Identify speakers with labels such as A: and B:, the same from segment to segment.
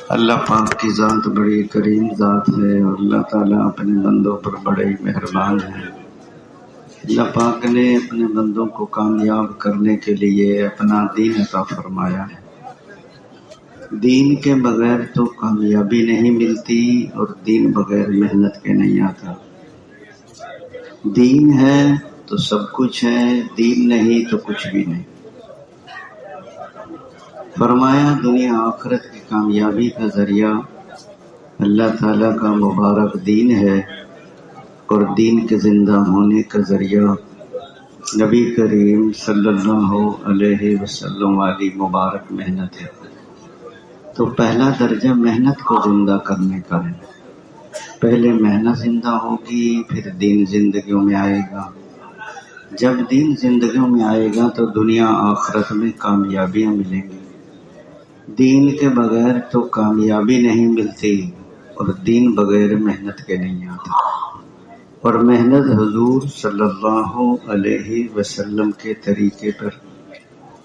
A: اللہ پاک کی ذات بڑی کریم ذات ہے اور اللہ تعالیٰ اپنے بندوں پر بڑے مہربان ہیں۔ اللہ پاک نے اپنے بندوں کو کامیاب کرنے کے لیے اپنا دین عطا فرمایا ہے۔ دین کے بغیر تو کامیابی نہیں ملتی اور دین بغیر محنت کے نہیں آتا۔ دین ہے تو سب کچھ ہے، دین نہیں تو کچھ بھی نہیں۔ فرمایا دنیا آخرت کی کامیابی کا ذریعہ اللہ تعالیٰ کا مبارک دین ہے اور دین کے زندہ ہونے کا ذریعہ نبی کریم صلی اللہ علیہ وسلم والی مبارک محنت ہے۔ تو پہلا درجہ محنت کو زندہ کرنے کا ہے۔ پہلے محنت زندہ ہوگی پھر دین زندگیوں میں آئے گا۔ جب دین زندگیوں میں آئے گا تو دنیا آخرت میں کامیابیاں ملیں گی۔ دین کے بغیر تو کامیابی نہیں ملتی اور دین بغیر محنت کے نہیں آتا۔ اور محنت حضور صلی اللہ علیہ وسلم کے طریقے پر،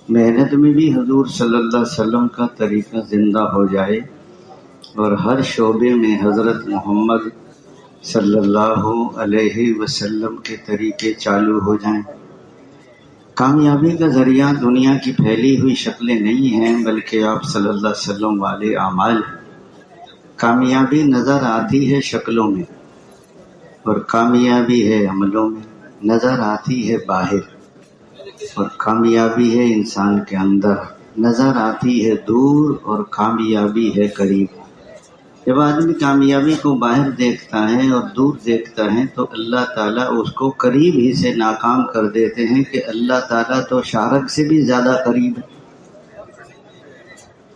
A: محنت میں بھی حضور صلی اللہ علیہ وسلم کا طریقہ زندہ ہو جائے اور ہر شعبے میں حضرت محمد صلی اللہ علیہ وسلم کے طریقے چالو ہو جائیں۔ کامیابی کا ذریعہ دنیا کی پھیلی ہوئی شکلیں نہیں ہیں بلکہ آپ صلی اللہ علیہ وسلم والے اعمال ہیں۔ کامیابی نظر آتی ہے شکلوں میں اور کامیابی ہے عملوں میں، نظر آتی ہے باہر اور کامیابی ہے انسان کے اندر، نظر آتی ہے دور اور کامیابی ہے قریب۔ جب آدمی کامیابی کو باہر دیکھتا ہے اور دور دیکھتا ہے تو اللہ تعالیٰ اس کو قریب ہی سے ناکام کر دیتے ہیں کہ اللہ تعالیٰ تو شارک سے بھی زیادہ قریب ہے۔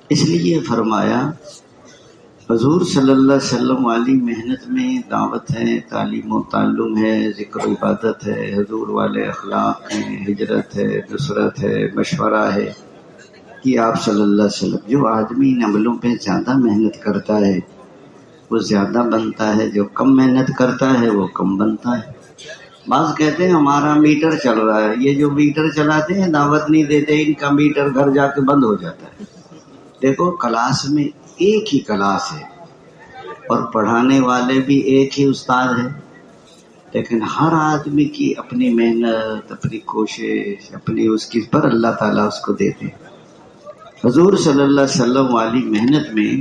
A: اس لیے فرمایا حضور صلی اللہ علیہ وسلم والی محنت میں دعوت ہے، تعلیم و تعلم ہے، ذکر و عبادت ہے، حضور والے اخلاق ہیں، ہجرت ہے، نصرت ہے، مشورہ ہے کہ آپ صلی اللہ علیہ وسلم۔ جو آدمی ان عملوں پہ زیادہ محنت کرتا ہے وہ زیادہ بنتا ہے، جو کم محنت کرتا ہے وہ کم بنتا ہے۔ بعض کہتے ہیں ہمارا میٹر چل رہا ہے، یہ جو میٹر چلاتے ہیں دعوت نہیں دیتے، ان کا میٹر گھر جا کے بند ہو جاتا ہے۔ دیکھو کلاس میں ایک ہی کلاس ہے اور پڑھانے والے بھی ایک ہی استاد ہے، لیکن ہر آدمی کی اپنی محنت، اپنی کوشش، اپنی اس کی پر اللہ تعالیٰ اس کو دیتے ہیں۔ حضور صلی اللہ علیہ وسلم والی محنت میں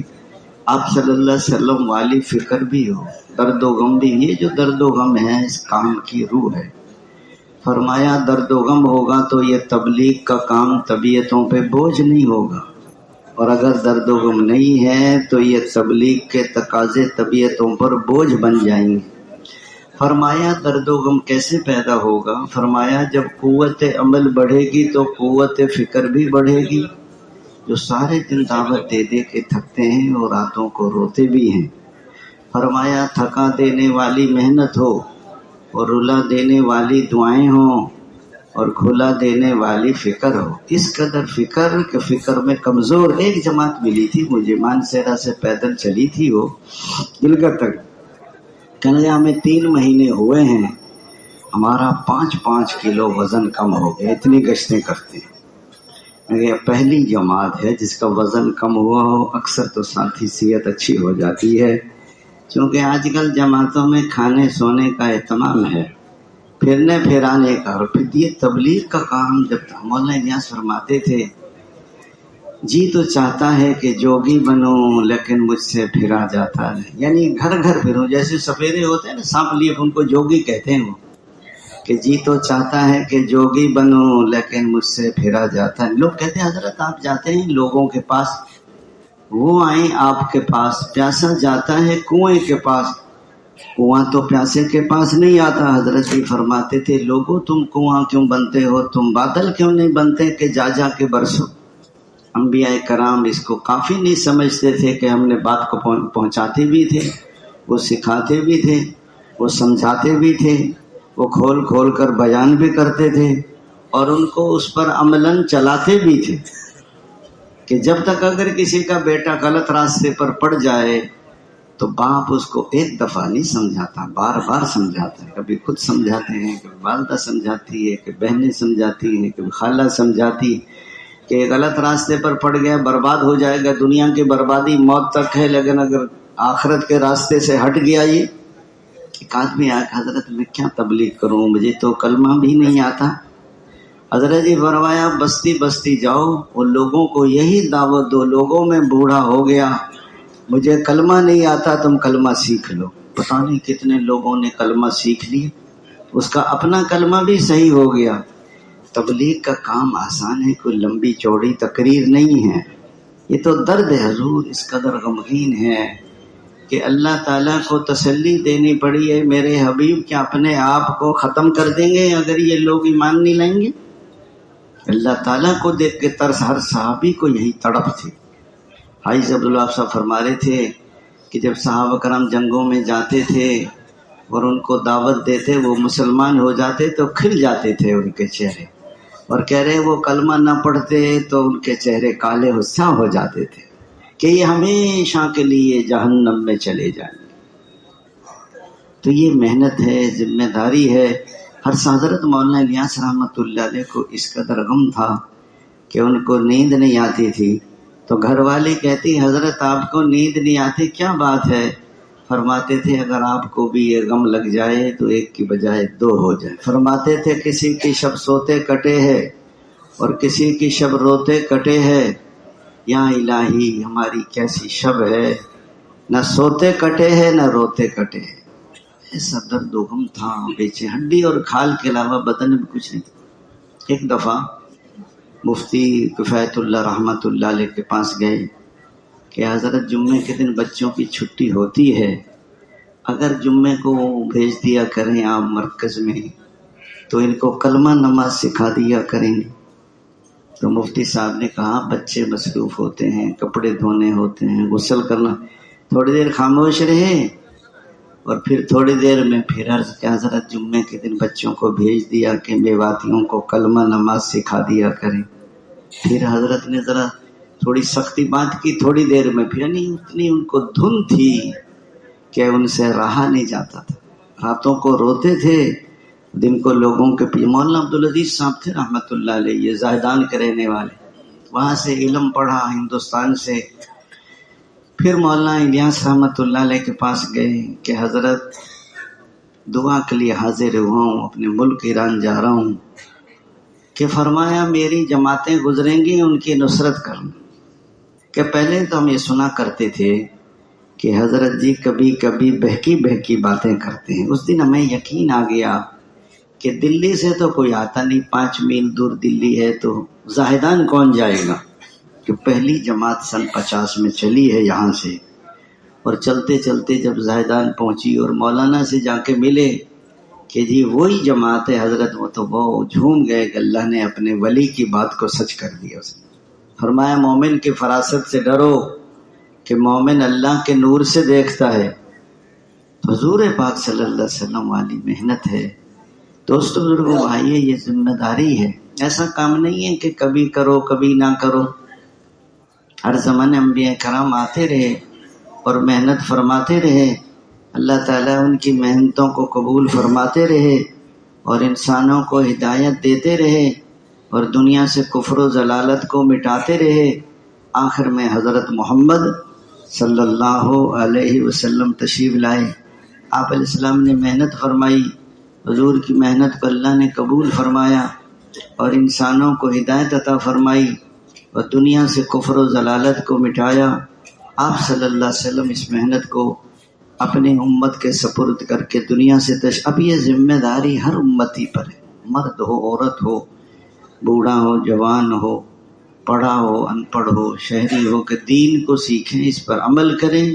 A: آپ صلی اللہ علیہ وسلم والی فکر بھی ہو، درد و غم بھی۔ یہ جو درد و غم ہے اس کام کی روح ہے۔ فرمایا درد و غم ہوگا تو یہ تبلیغ کا کام طبیعتوں پہ بوجھ نہیں ہوگا، اور اگر درد و غم نہیں ہے تو یہ تبلیغ کے تقاضے طبیعتوں پر بوجھ بن جائیں گے۔ فرمایا درد و غم کیسے پیدا ہوگا؟ فرمایا جب قوت عمل بڑھے گی تو قوت فکر بھی بڑھے گی۔ جو سارے دن دعوت دے دے کے تھکتے ہیں اور راتوں کو روتے بھی ہیں، فرمایا تھکا دینے والی محنت ہو اور رلا دینے والی دعائیں ہوں اور کھلا دینے والی فکر ہو۔ اس قدر فکر کہ فکر میں کمزور ایک جماعت ملی تھی مجھے، مانسہرہ سے پیدل چلی تھی، وہ دلگت تک، کہنے لگا ہمیں 3 مہینے ہوئے ہیں، ہمارا 5 کلو وزن کم ہو گیا، اتنی گشتیں کرتے ہیں۔ یہ پہلی جماعت ہے جس کا وزن کم ہوا ہو، اکثر تو ساتھی صحت اچھی ہو جاتی ہے، چونکہ آج کل جماعتوں میں کھانے سونے کا اہتمام ہے، پھرنے پھرانے کا۔ اور پھر یہ تبلیغ کا کام، جب مولانا الیاس فرماتے تھے جی تو چاہتا ہے کہ جوگی بنوں لیکن مجھ سے پھرا جاتا ہے، یعنی گھر گھر پھروں، جیسے سپیرے ہوتے ہیں نا سانپ لیے، ان کو جوگی کہتے ہیں، وہ کہ جی تو چاہتا ہے کہ جوگی بنوں لیکن مجھ سے پھرا جاتا ہے۔ لوگ کہتے ہیں حضرت آپ جاتے ہیں لوگوں کے پاس، وہ آئیں آپ کے پاس، پیاسا جاتا ہے کنویں کے پاس، کنواں تو پیاسے کے پاس نہیں آتا۔ حضرت بھی فرماتے تھے لوگوں تم کنواں کیوں بنتے ہو، تم بادل کیوں نہیں بنتے کہ جا جا کے برسو۔ انبیاء کرام اس کو کافی نہیں سمجھتے تھے کہ ہم نے بات کو پہنچاتے بھی تھے، وہ سکھاتے بھی تھے، وہ سمجھاتے بھی تھے، وہ کھول کھول کر بیان بھی کرتے تھے اور ان کو اس پر عملاً چلاتے بھی تھے کہ جب تک اگر کسی کا بیٹا غلط راستے پر پڑ جائے تو باپ اس کو ایک دفعہ نہیں سمجھاتا، بار بار سمجھاتا ہے۔ کبھی خود سمجھاتے ہیں، کبھی والدہ سمجھاتی ہے، کبھی بہنیں سمجھاتی ہیں، کبھی خالہ سمجھاتی ہے، کہ غلط راستے پر پڑ گیا برباد ہو جائے گا، دنیا کی بربادی موت تک ہے، لیکن اگر آخرت کے راستے سے ہٹ گیا یہ ایک آدمی آیا کہ حضرت میں کیا تبلیغ کروں، مجھے تو کلمہ بھی نہیں آتا۔ حضرت جی فرمایا بستی بستی جاؤ اور لوگوں کو یہی دعوت دو، لوگوں میں بوڑھا ہو گیا مجھے کلمہ نہیں آتا، تم کلمہ سیکھ لو۔ پتہ نہیں کتنے لوگوں نے کلمہ سیکھ لیا، اس کا اپنا کلمہ بھی صحیح ہو گیا۔ تبلیغ کا کام آسان ہے، کوئی لمبی چوڑی تقریر نہیں ہے، یہ تو درد ہے حضور، اس قدر غمگین ہے کہ اللہ تعالیٰ کو تسلی دینی پڑی ہے میرے حبیب کہ اپنے آپ کو ختم کر دیں گے اگر یہ لوگ ایمان نہیں لائیں گے۔ اللہ تعالیٰ کو دیکھ کے ترس ہر صحابی کو یہی تڑپ تھی۔ حافظ عبداللہ صاحب فرما رہے تھے کہ جب صحابہ کرام جنگوں میں جاتے تھے اور ان کو دعوت دیتے، وہ مسلمان ہو جاتے تو کھل جاتے تھے ان کے چہرے، اور کہہ رہے وہ کلمہ نہ پڑھتے تو ان کے چہرے کالے سیاہ ہو جاتے تھے کہ یہ ہمیشہ کے لیے جہنم میں چلے جائیں گے۔ تو یہ محنت ہے، ذمہ داری ہے۔ حضرت مولانا الیاس رحمۃ اللہ علیہ کو اس قدر غم تھا کہ ان کو نیند نہیں آتی تھی، تو گھر والی کہتی حضرت آپ کو نیند نہیں آتی، کیا بات ہے؟ فرماتے تھے اگر آپ کو بھی یہ غم لگ جائے تو ایک کی بجائے دو ہو جائے۔ فرماتے تھے کسی کی شب سوتے کٹے ہے اور کسی کی شب روتے کٹے ہے، یا الہی ہماری کیسی شب ہے، نہ سوتے کٹے ہے نہ روتے کٹے ہے۔ ایسا درد و غم تھا، بیچے ہڈی اور کھال کے علاوہ بدن میں کچھ نہیں تھا۔ ایک دفعہ مفتی کفایت اللہ رحمۃ اللہ علیہ کے پاس گئے کہ حضرت جمعے کے دن بچوں کی چھٹی ہوتی ہے، اگر جمعے کو بھیج دیا کریں آپ مرکز میں تو ان کو کلمہ نماز سکھا دیا کریں گے۔ تو مفتی صاحب نے کہا بچے مصروف ہوتے ہیں، کپڑے دھونے ہوتے ہیں، غسل کرنا، تھوڑی دیر خاموش رہے اور پھر تھوڑی دیر میں پھر عرض کہ حضرت جمعے کے دن بچوں کو بھیج دیا کہ میواتیوں کو کلمہ نماز سکھا دیا کریں۔ پھر حضرت نے ذرا تھوڑی سختی بات کی، تھوڑی دیر میں پھر اتنی ان کو دھن تھی کہ ان سے رہا نہیں جاتا تھا، راتوں کو روتے تھے، دن کو لوگوں کے پیچھے۔ مولانا عبدالعزیز صاحب تھے رحمۃ اللہ علیہ، یہ زاہدان کے رہنے والے، وہاں سے علم پڑھا ہندوستان سے، پھر مولانا الیاس رحمۃ اللہ علیہ کے پاس گئے کہ حضرت دعا کے لیے حاضر ہوا ہوں، اپنے ملک ایران جا رہا ہوں، کہ فرمایا میری جماعتیں گزریں گی ان کی نصرت کرنا۔ کہ پہلے تو ہم یہ سنا کرتے تھے کہ حضرت جی کبھی کبھی بہکی بہکی باتیں کرتے ہیں، اس دن ہمیں یقین آ گیا کہ دلی سے تو کوئی آتا نہیں، 5 میل دور دلی ہے تو زاہدان کون جائے گا، کہ پہلی جماعت سن 50 میں چلی ہے یہاں سے، اور چلتے چلتے جب زاہدان پہنچی اور مولانا سے جا کے ملے کہ جی وہی جماعت ہے حضرت، وہ تو بہت جھوم گئے کہ اللہ نے اپنے ولی کی بات کو سچ کر دیا۔ اس نے فرمایا مومن کی فراست سے ڈرو کہ مومن اللہ کے نور سے دیکھتا ہے۔ حضور پاک صلی اللہ علیہ وسلم والی محنت ہے۔ دوستو بزرگوں بھائیے، یہ ذمہ داری ہے، ایسا کام نہیں ہے کہ کبھی کرو کبھی نہ کرو۔ ہر زمانے انبیاء کرام آتے رہے اور محنت فرماتے رہے، اللہ تعالیٰ ان کی محنتوں کو قبول فرماتے رہے اور انسانوں کو ہدایت دیتے رہے اور دنیا سے کفر و ضلالت کو مٹاتے رہے۔ آخر میں حضرت محمد صلی اللہ علیہ وسلم تشریف لائے، آپ علیہ السلام نے محنت فرمائی، حضور کی محنت کو اللہ نے قبول فرمایا اور انسانوں کو ہدایت عطا فرمائی اور دنیا سے کفر و ضلالت کو مٹایا۔ آپ صلی اللہ علیہ وسلم اس محنت کو اپنی امت کے سپرد کر کے دنیا سے اب یہ ذمہ داری ہر امتی پر ہے، مرد ہو عورت ہو، بوڑھا ہو جوان ہو، پڑھا ہو ان پڑھ ہو، شہری ہو، کہ دین کو سیکھیں، اس پر عمل کریں۔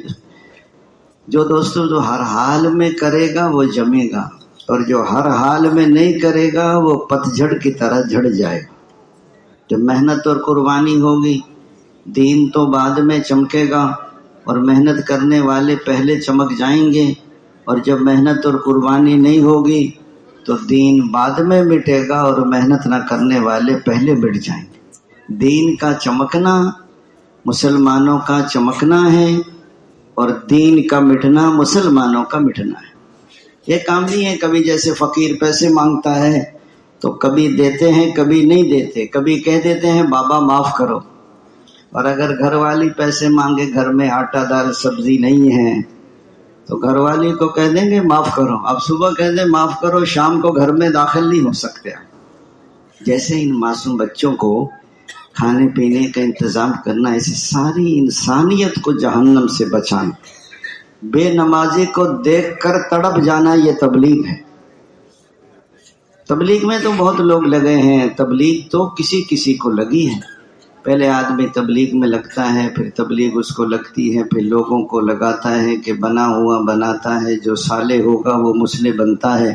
A: جو دوستو جو ہر حال میں کرے گا وہ جمے گا، اور جو ہر حال میں نہیں کرے گا وہ پتجھڑ کی طرح جھڑ جائے گا۔ جب محنت اور قربانی ہوگی دین تو بعد میں چمکے گا، اور محنت کرنے والے پہلے چمک جائیں گے، اور جب محنت اور قربانی نہیں ہوگی تو دین بعد میں مٹے گا اور محنت نہ کرنے والے پہلے مٹ جائیں گے۔ دین کا چمکنا مسلمانوں کا چمکنا ہے اور دین کا مٹنا مسلمانوں کا مٹنا ہے۔ یہ کام نہیں ہے کبھی جیسے فقیر پیسے مانگتا ہے تو کبھی دیتے ہیں کبھی نہیں دیتے، کبھی کہہ دیتے ہیں بابا معاف کرو، اور اگر گھر والی پیسے مانگے، گھر میں آٹا دال سبزی نہیں ہے، تو گھر والی کو کہہ دیں گے معاف کرو، اب صبح کہہ دیں معاف کرو، شام کو گھر میں داخل نہیں ہو سکتے۔ جیسے ان معصوم بچوں کو کھانے پینے کا انتظام کرنا، ایسی ساری انسانیت کو جہنم سے بچائیں۔ بے نمازی کو دیکھ کر تڑپ جانا یہ تبلیغ ہے۔ تبلیغ میں تو بہت لوگ لگے ہیں، تبلیغ تو کسی کسی کو لگی ہے۔ پہلے آدمی تبلیغ میں لگتا ہے، پھر تبلیغ اس کو لگتی ہے، پھر لوگوں کو لگاتا ہے کہ بنا ہوا بناتا ہے، جو صالح ہوگا وہ مسلم بنتا ہے۔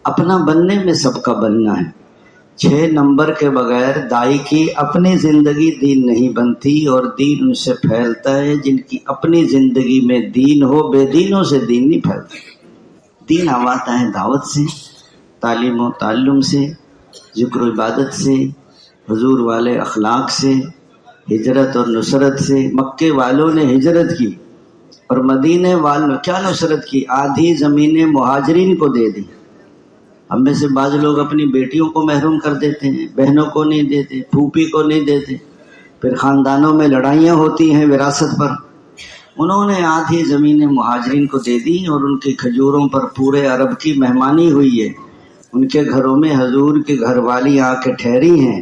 A: اپنا بننے میں سب کا بننا ہے۔ 6 نمبر کے بغیر دائی کی اپنی زندگی دین نہیں بنتی، اور دین ان سے پھیلتا ہے جن کی اپنی زندگی میں دین ہو، بے دینوں سے دین نہیں پھیلتا۔ دین آتا ہے دعوت سے، تعلیم و تعلم سے، ذکر و عبادت سے، حضور والے اخلاق سے، ہجرت اور نصرت سے۔ مکے والوں نے ہجرت کی اور مدینے والوں نے کیا نصرت کی؟ آدھی زمینیں مہاجرین کو دے دی۔ ہم میں سے بعض لوگ اپنی بیٹیوں کو محروم کر دیتے ہیں، بہنوں کو نہیں دیتے، پھوپھی کو نہیں دیتے، پھر خاندانوں میں لڑائیاں ہوتی ہیں وراثت پر۔ انہوں نے آدھی زمینیں مہاجرین کو دے دی، اور ان کی کھجوروں پر پورے عرب کی مہمانی ہوئی ہے۔ ان کے گھروں میں حضور کی گھر والی آ کے ٹھہری ہیں۔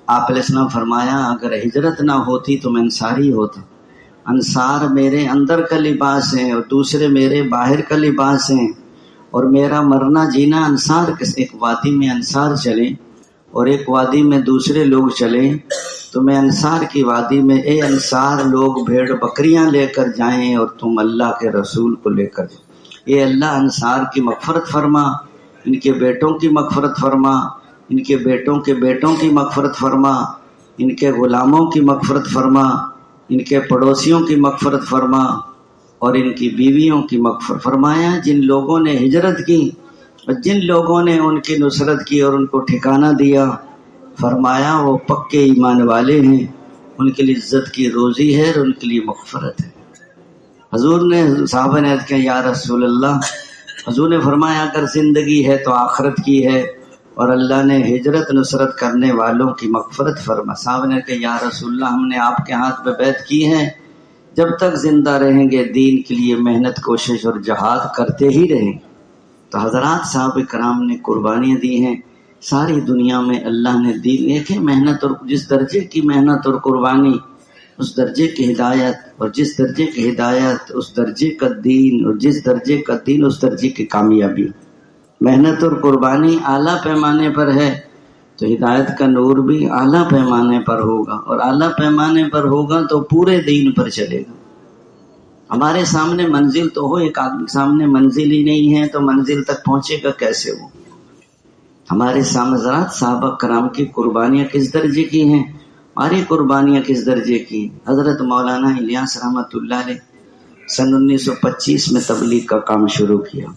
A: آپ علیہ السلام فرمایا اگر ہجرت نہ ہوتی تو میں انصاری ہوتا۔ انصار میرے اندر کا لباس ہیں اور دوسرے میرے باہر کا لباس ہیں، اور میرا مرنا جینا انصار کے۔ ایک وادی میں انصار چلیں اور ایک وادی میں دوسرے لوگ چلیں، تو میں انصار کی وادی میں، اے انصار لوگ بھیڑ بکریاں لے کر جائیں اور تم اللہ کے رسول کو لے کر جائیں۔ اے اللہ انصار کی مغفرت فرما، ان کے بیٹوں کی مغفرت فرما، ان کے بیٹوں کے بیٹوں کی مغفرت فرما، ان کے غلاموں کی مغفرت فرما، ان کے پڑوسیوں کی مغفرت فرما، اور ان کی بیویوں کی مغفرت فرمایا۔ جن لوگوں نے ہجرت کی اور جن لوگوں نے ان کی نصرت کی اور ان کو ٹھکانہ دیا، فرمایا وہ پکے ایمان والے ہیں، ان کے لیے عزت کی روزی ہے اور ان کے لیے مغفرت ہے۔ حضور نے، صحابہ نے کہا یا رسول اللہ، حضور نے فرمایا اگر زندگی ہے تو آخرت کی ہے، اور اللہ نے ہجرت نصرت کرنے والوں کی مغفرت فرما۔ صحابہ نے کہا یا رسول اللہ، ہم نے آپ کے ہاتھ پہ بیعت کی ہے، جب تک زندہ رہیں گے دین کے لیے محنت کوشش اور جہاد کرتے ہی رہیں۔ تو حضرات صحابہ کرام نے قربانیاں دی ہیں، ساری دنیا میں اللہ نے دین دیکھے محنت، اور جس درجے کی محنت اور قربانی اس درجے کی ہدایت، اور جس درجے کی ہدایت اس درجے کا دین، اور جس درجے کا دین اس درجے کی کامیابی۔ محنت اور قربانی اعلیٰ پیمانے پر ہے تو ہدایت کا نور بھی اعلیٰ پیمانے پر ہوگا، اور اعلیٰ پیمانے پر ہوگا تو پورے دین پر چلے گا۔ ہمارے سامنے منزل تو ہو، ایک آدمی سامنے منزل ہی نہیں ہے تو منزل تک پہنچے گا کیسے وہ؟ ہمارے سامنے حضرات صحابہ کرام کی قربانیاں کس درجے کی ہیں، ہماری قربانیاں کس درجے کی۔ حضرت مولانا الیاس رحمۃ اللہ علیہ سن 1925 میں تبلیغ کا کام شروع کیا،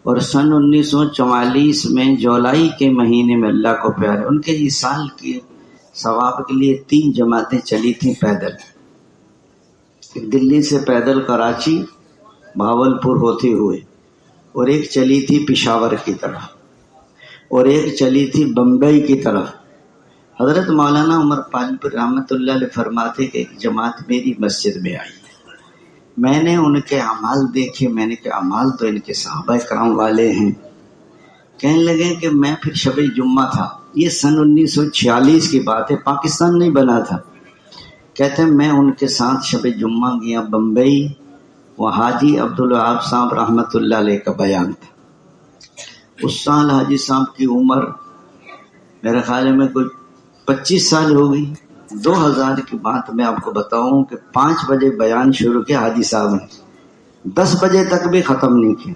A: اور سن 1944 میں جولائی کے مہینے میں اللہ کو پیارے ان کے وصال کے ثواب کے لیے 3 جماعتیں چلی تھیں پیدل۔ ایک دلی سے پیدل کراچی بھاولپور ہوتے ہوئے، اور ایک چلی تھی پشاور کی طرف، اور ایک چلی تھی بمبئی کی طرف۔ حضرت مولانا عمر پالپور رحمۃ اللہ علیہ فرماتے کہ ایک جماعت میری مسجد میں آئی، میں نے ان کے اعمال دیکھے، میں نے کہا اعمال تو ان کے صحابہ کرام والے ہیں۔ کہنے لگے کہ میں پھر شب جمعہ تھا، یہ سن 1946 کی بات ہے، پاکستان نہیں بنا تھا۔ کہتے ہیں میں ان کے ساتھ شب جمعہ گیا بمبئی، وہ حاجی عبدالوہاب صاحب رحمۃ اللہ علیہ کا بیان تھا۔ اس سال حاجی صاحب کی عمر میرے خیال میں کوئی 25 سال ہو گئی۔ 2000 کی بات میں آپ کو بتاؤں کہ 5 بجے بیان شروع کیا حاجی صاحب نے، 10 بجے تک بھی ختم نہیں کیا،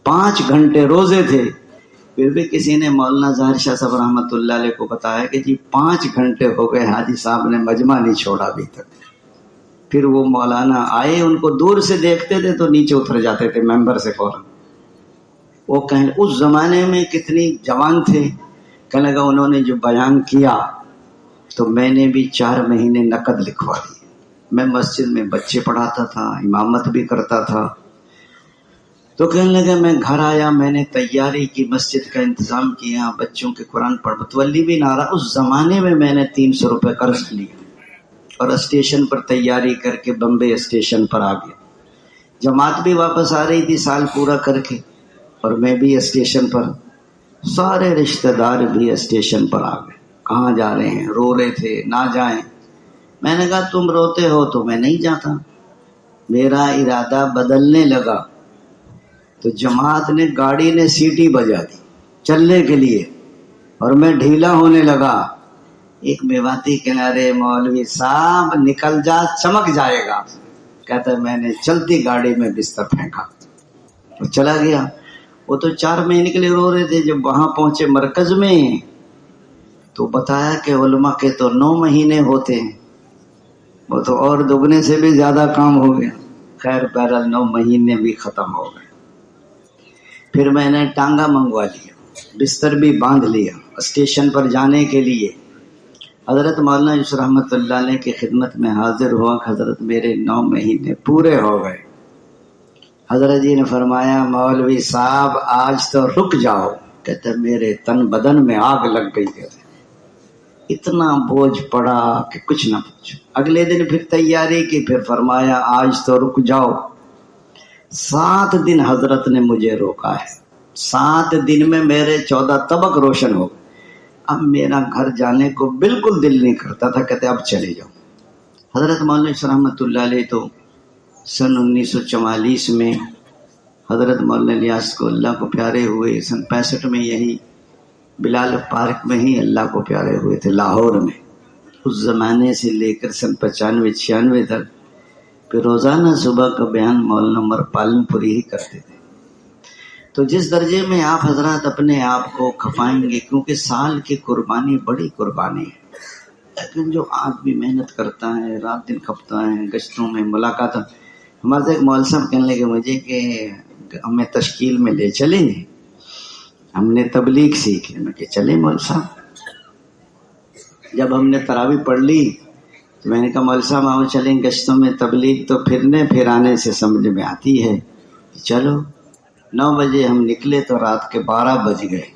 A: 5 گھنٹے روزے تھے۔ پھر بھی کسی نے مولانا ظاہر شاہ صاحب رحمۃ اللہ علیہ کو بتایا کہ جی 5 گھنٹے ہو گئے حاجی صاحب نے مجمع نہیں چھوڑا ابھی تک۔ پھر وہ مولانا آئے، ان کو دور سے دیکھتے تھے تو نیچے اتر جاتے تھے ممبر سے فوراً۔ وہ کہیں اس زمانے میں کتنی جوان تھے، کہنے لگا انہوں نے جو بیان کیا تو میں نے بھی 4 مہینے نقد لکھوا دی۔ میں مسجد میں بچے پڑھاتا تھا، امامت بھی کرتا تھا، تو کہنے لگا میں گھر آیا، میں نے تیاری کی، مسجد کا انتظام کیا، بچوں کے قرآن پڑھ، متولی بھی نہ رہا۔ اس زمانے میں میں نے 300 روپے قرض لیا اور اسٹیشن پر تیاری کر کے بمبے اسٹیشن پر آ گیا۔ جماعت بھی واپس آ رہی تھی سال پورا کر کے، اور میں بھی اسٹیشن پر، سارے رشتہ دار بھی اسٹیشن پر آ گئے۔ کہاں جا رہے ہیں؟ رو رہے تھے، نہ جائیں۔ میں نے کہا تم روتے ہو تو میں نہیں جاتا۔ میرا ارادہ بدلنے لگا تو جماعت نے، گاڑی نے سیٹی بجا دی چلنے کے لیے، اور میں ڈھیلا ہونے لگا۔ ایک میواتی کنارے، مولوی صاحب نکل جا، چمک جائے گا۔ کہتا ہے میں نے چلتی گاڑی میں بستر پھینکا اور چلا گیا۔ وہ تو 4 مہینے کے لیے رو رہے تھے۔ جب وہاں پہنچے مرکز میں تو بتایا کہ علماء کے تو 9 مہینے ہوتے ہیں، وہ تو اور دگنے سے بھی زیادہ کام ہو گیا۔ خیر بہرحال 9 مہینے بھی ختم ہو گئے۔ پھر میں نے ٹانگا منگوا لیا، بستر بھی باندھ لیا اسٹیشن پر جانے کے لیے۔ حضرت مولانا یوسف رحمۃ اللہ علیہ کی خدمت میں حاضر ہوا۔ حضرت میرے 9 مہینے پورے ہو گئے۔ حضرت جی نے فرمایا مولوی صاحب آج تو رک جاؤ۔ کہتے میرے تن بدن میں آگ لگ گئی، کہتے اتنا بوجھ پڑا کہ کچھ نہ پوچھو۔ اگلے دن پھر تیاری کی، پھر فرمایا آج تو رک جاؤ۔ 7 دن حضرت نے مجھے روکا ہے۔ 7 دن میں میرے 14 طبق روشن ہو گئے۔ اب میرا گھر جانے کو بالکل دل نہیں کرتا تھا، کہتے اب چلے جاؤ۔ حضرت مولانا یوسف رحمۃ اللہ علیہ تو سن 1944 میں حضرت مولانا الیاس کو اللہ کو پیارے ہوئے۔ سن 65 میں یہی بلال پارک میں ہی اللہ کو پیارے ہوئے تھے، لاہور میں۔ اس زمانے سے لے کر سن 95-96 تک پھر روزانہ صبح کا بیان مولانا عمر پالن پوری ہی کرتے تھے۔ تو جس درجے میں آپ حضرات اپنے آپ کو کھپائیں گے، کیونکہ سال کی قربانی بڑی قربانی ہے، لیکن جو آدمی محنت کرتا ہے، رات دن کھپتا ہے، گشتوں میں ملاقات۔ ہمارے ایک مول صاحب کہنے لگے مجھے کہ ہمیں تشکیل میں لے چلیں گے، ہم نے تبلیغ سیکھی۔ میں کہ چلیں مول صاحب۔ جب ہم نے تراویح پڑھ لی تو میں نے کہا مول صاحب آؤ چلیں گشتوں میں، تبلیغ تو پھرنے پھرانے سے سمجھ میں آتی ہے، چلو۔ 9 بجے ہم نکلے تو رات کے 12 بج گئے۔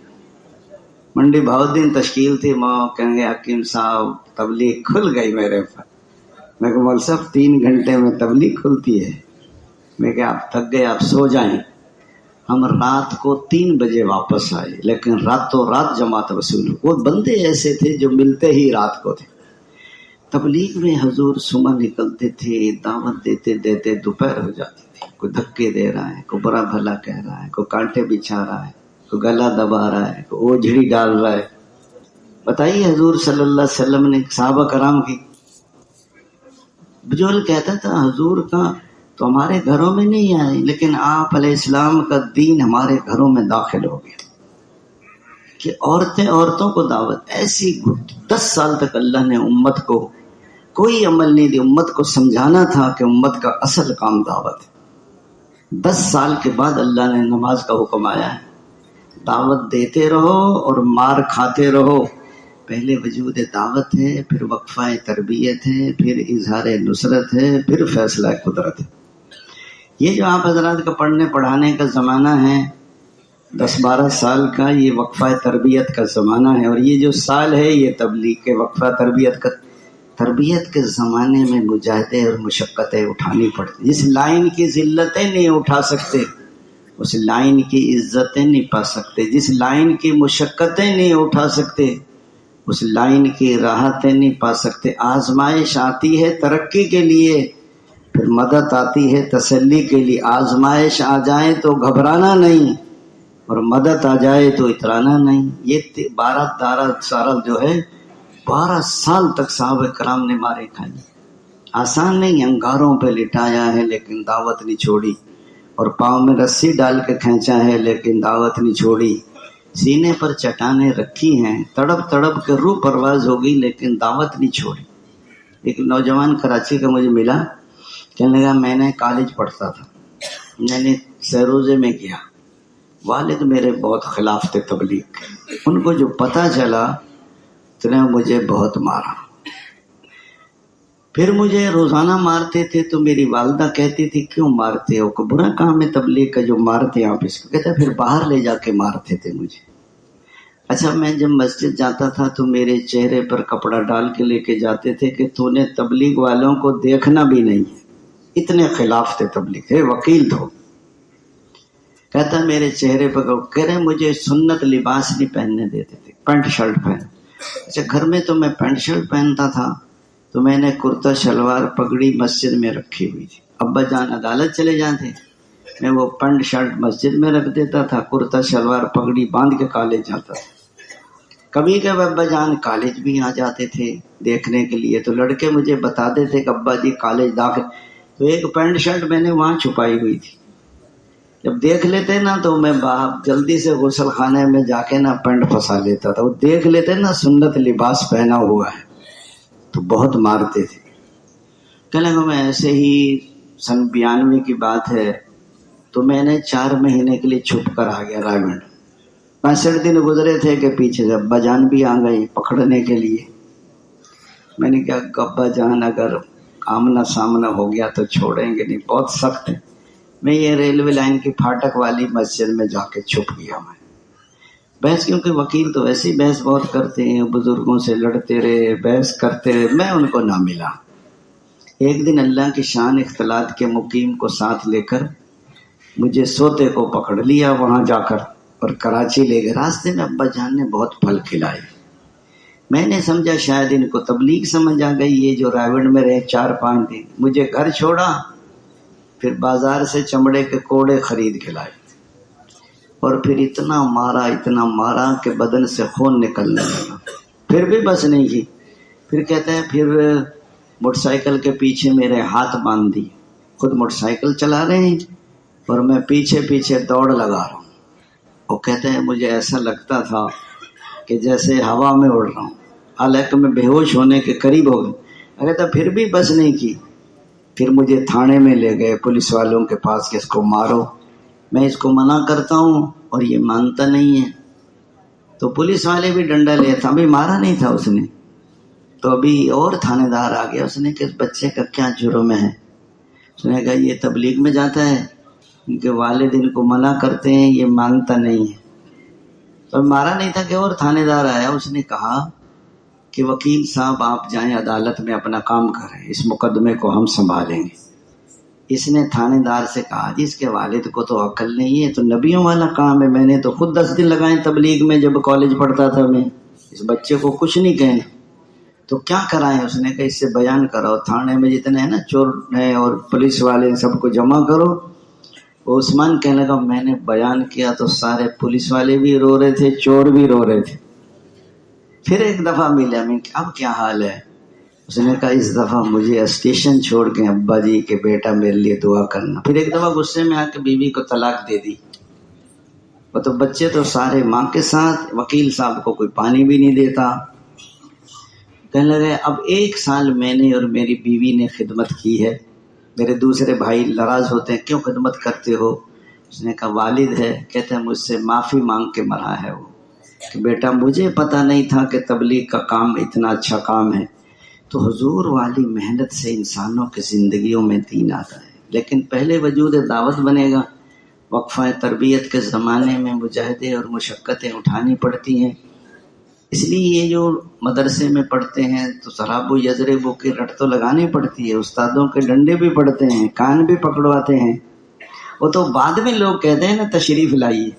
A: منڈی بہت دن تشکیل تھی، کہیں گے حکیم صاحب تبلیغ کھل گئی میرے پر۔ میں کہ مول صاحب 3 گھنٹے میں تبلیغ کھلتی ہے۔ میں کہ آپ تھک گئے، آپ سو جائیں۔ ہم رات کو 3 بجے واپس آئے، لیکن راتوں رات جماعت وصول۔ وہ بندے ایسے تھے جو ملتے ہی رات کو تھے۔ تبلیغ میں حضور صبح نکلتے تھے، دعوت دیتے دیتے دوپہر ہو جاتی تھی۔ کوئی دھکے دے رہا ہے، کوئی برا بھلا کہہ رہا ہے، کوئی کانٹے بچھا رہا ہے، کوئی گلا دبا رہا ہے، کوئی اوجھڑی ڈال رہا ہے۔ بتائیے حضور صلی اللہ علیہ وسلم نے صحابہ کرام کی بجول کہتا تھا حضور کا تو ہمارے گھروں میں نہیں آئے، لیکن آپ علیہ السلام کا دین ہمارے گھروں میں داخل ہو گیا کہ عورتوں کو دعوت ایسی۔ 10 سال تک اللہ نے امت کو کوئی عمل نہیں دی، امت کو سمجھانا تھا کہ امت کا اصل کام دعوت ہے۔ 10 سال کے بعد اللہ نے نماز کا حکم آیا ہے، دعوت دیتے رہو اور مار کھاتے رہو۔ پہلے وجود دعوت ہے، پھر وقفہ تربیت ہے، پھر اظہار نصرت ہے، پھر فیصلہ قدرت ہے۔ یہ جو آپ حضرات کا پڑھنے پڑھانے کا زمانہ ہے 10-12 سال کا، یہ وقفہ تربیت کا زمانہ ہے، اور یہ جو سال ہے یہ تبلیغ کے وقفہ تربیت کا۔ تربیت کے زمانے میں مجاہدے اور مشقتیں اٹھانی پڑتی۔ جس لائن کی ذلتیں نہیں اٹھا سکتے اس لائن کی عزتیں نہیں پا سکتے، جس لائن کی مشقتیں نہیں اٹھا سکتے اس لائن کی راحتیں نہیں پا سکتے۔ آزمائش آتی ہے ترقی کے لیے، پھر مدد آتی ہے تسلی کے لیے۔ آزمائش آ جائے تو گھبرانا نہیں، اور مدد آ جائے تو اترانا نہیں۔ یہ 12 سال جو ہے 12 سال تک صحابہ کرام نے مارے کھائی۔ آسان نہیں، انگاروں پہ لٹایا ہے لیکن دعوت نہیں چھوڑی، اور پاؤں میں رسی ڈال کے کھینچا ہے لیکن دعوت نہیں چھوڑی۔ سینے پر چٹانیں رکھی ہیں، تڑپ تڑپ کے روح پرواز ہو گئی لیکن دعوت نہیں چھوڑی۔ ایک نوجوان کراچی کا مجھے ملا، کہنے لگا میں نے کالج پڑھتا تھا، میں نے سیروزے میں کیا، والد میرے بہت خلاف تھے تبلیغ کے، ان کو جو پتہ چلا تو نے مجھے بہت مارا۔ پھر مجھے روزانہ مارتے تھے تو میری والدہ کہتی تھی کیوں مارتے ہو، کوئی برا کام ہے تبلیغ کا جو مارتے آپ اس کو؟ کہتا پھر باہر لے جا کے مارتے تھے مجھے۔ اچھا میں جب مسجد جاتا تھا تو میرے چہرے پر کپڑا ڈال کے لے کے جاتے تھے کہ تو نے تبلیغ والوں کو دیکھنا بھی نہیں، اتنے خلاف تھے تبلیغ، ہے وکیل تو کہتا میرے چہرے پر کہہ رہے مجھے سنت لباس نہیں پہننے دیتے تھے، پینٹ شرٹ پہن۔ اچھا گھر میں تو میں پینٹ شرٹ پہنتا تھا تو میں نے کرتا شلوار پگڑی مسجد میں رکھی ہوئی تھی، ابا جان عدالت چلے جاتے میں وہ پینٹ شرٹ مسجد میں رکھ دیتا تھا، کرتا شلوار پگڑی باندھ کے کالج جاتا تھا۔ کبھی کبھی ابا جان کالج بھی آ جاتے تھے دیکھنے کے لیے تو لڑکے مجھے بتاتے تھے کہ ابا جی کالج داخل، تو ایک پینٹ شرٹ میں نے وہاں چھپائی ہوئی تھی، جب دیکھ لیتے نا تو میں باہر جلدی سے غسل خانے میں جا کے نا پینٹ پھنسا لیتا تھا، وہ دیکھ لیتے نا سنت لباس پہنا ہوا ہے تو بہت مارتے تھے۔ کہنے کو میں ایسے ہی سن 92 کی بات ہے تو میں نے 4 مہینے کے لیے چھپ کر آ گیا رائے گنج۔ 65 دن گزرے تھے کہ پیچھے سے ابا جان بھی آ گئی پکڑنے کے لیے۔ میں نے کہا ابا جان اگر آمنا سامنا ہو گیا تو چھوڑیں گے نہیں، بہت سخت ہے۔ میں یہ ریلوے لائن کی پھاٹک والی مسجد میں جا کے چھپ گیا میں بحث، کیونکہ وکیل تو ایسی بحث بہت کرتے ہیں، بزرگوں سے لڑتے رہے بحث کرتے رہے، میں ان کو نہ ملا۔ ایک دن اللہ کی شان اختلاط کے مقیم کو ساتھ لے کر مجھے سوتے کو پکڑ لیا وہاں جا کر اور کراچی لے گئے۔ راستے میں ابا جان نے بہت پھل کھلائے، میں نے سمجھا شاید ان کو تبلیغ سمجھ آ گئی، یہ جو رائے میں رہے 4-5 دن، مجھے گھر چھوڑا، پھر بازار سے چمڑے کے کوڑے خرید کے لائے اور پھر اتنا مارا کہ بدن سے خون نکلنے لگا، پھر بھی بس نہیں کی۔ پھر کہتے ہیں پھر موٹر سائیکل کے پیچھے میرے ہاتھ باندھ دی، خود موٹر سائیکل چلا رہے ہیں اور میں پیچھے پیچھے دوڑ لگا رہا ہوں۔ وہ کہتے ہیں مجھے ایسا لگتا تھا کہ جیسے ہوا میں اڑ رہا ہوں، حالانکہ میں بے ہوش ہونے کے قریب ہو گیا۔ کہتا پھر بھی بس نہیں کی، پھر مجھے تھانے میں لے گئے پولیس والوں کے پاس کہ اس کو مارو، میں اس کو منع کرتا ہوں اور یہ مانتا نہیں ہے، تو پولیس والے بھی ڈنڈا لیا تھا، ابھی مارا نہیں تھا اس نے، تو ابھی اور تھانے دار آ گیا، اس نے کہ اس بچے کا کیا جرم ہے؟ اس نے کہا یہ تبلیغ میں جاتا ہے، ان کے والد ان کو منع کرتے ہیں، یہ مانتا نہیں ہے۔ تو مارا نہیں تھا کہ اور تھانے دار آیا، اس نے کہا کہ وکیل صاحب آپ جائیں عدالت میں اپنا کام کریں، اس مقدمے کو ہم سنبھالیں گے۔ اس نے تھانے دار سے کہا جی اس کے والد کو تو عقل نہیں ہے، تو نبیوں والا کام ہے، میں نے تو خود 10 دن لگائے تبلیغ میں جب کالج پڑھتا تھا میں، اس بچے کو کچھ نہیں کہنے، تو کیا کرائیں؟ اس نے کہا اس سے بیان کراؤ، تھانے میں جتنے ہیں نا چور ہیں اور پولیس والے سب کو جمع کرو۔ وہ عثمان کہنے لگا میں نے بیان کیا تو سارے پولیس والے بھی رو رہے تھے، چور بھی رو رہے تھے۔ پھر ایک دفعہ ملا میں کہ اب کیا حال ہے؟ اس نے کہا اس دفعہ مجھے اسٹیشن چھوڑ کے ابا جی کہ بیٹا میرے لیے دعا کرنا۔ پھر ایک دفعہ غصے میں آ کے بیوی کو طلاق دے دی، وہ تو بچے تو سارے ماں کے ساتھ، وکیل صاحب کو کوئی پانی بھی نہیں دیتا۔ کہنے لگے اب 1 سال میں نے اور میری بیوی نے خدمت کی ہے، میرے دوسرے بھائی ناراض ہوتے ہیں کیوں خدمت کرتے ہو؟ اس نے کہا والد ہے، کہتے ہیں مجھ سے معافی مانگ کے مرا ہے وہ کہ بیٹا مجھے پتا نہیں تھا کہ تبلیغ کا کام اتنا اچھا کام ہے۔ تو حضور والی محنت سے انسانوں کی زندگیوں میں دین آتا ہے، لیکن پہلے وجود دعوت بنے گا۔ وقفہ تربیت کے زمانے میں مجاہدے اور مشقتیں اٹھانی پڑتی ہیں، اس لیے یہ جو مدرسے میں پڑھتے ہیں تو ضرب و یضرب کی رٹ تو لگانی پڑتی ہے، استادوں کے ڈنڈے بھی پڑتے ہیں، کان بھی پکڑواتے ہیں، وہ تو بعد میں لوگ کہتے ہیں نا تشریف لائیے،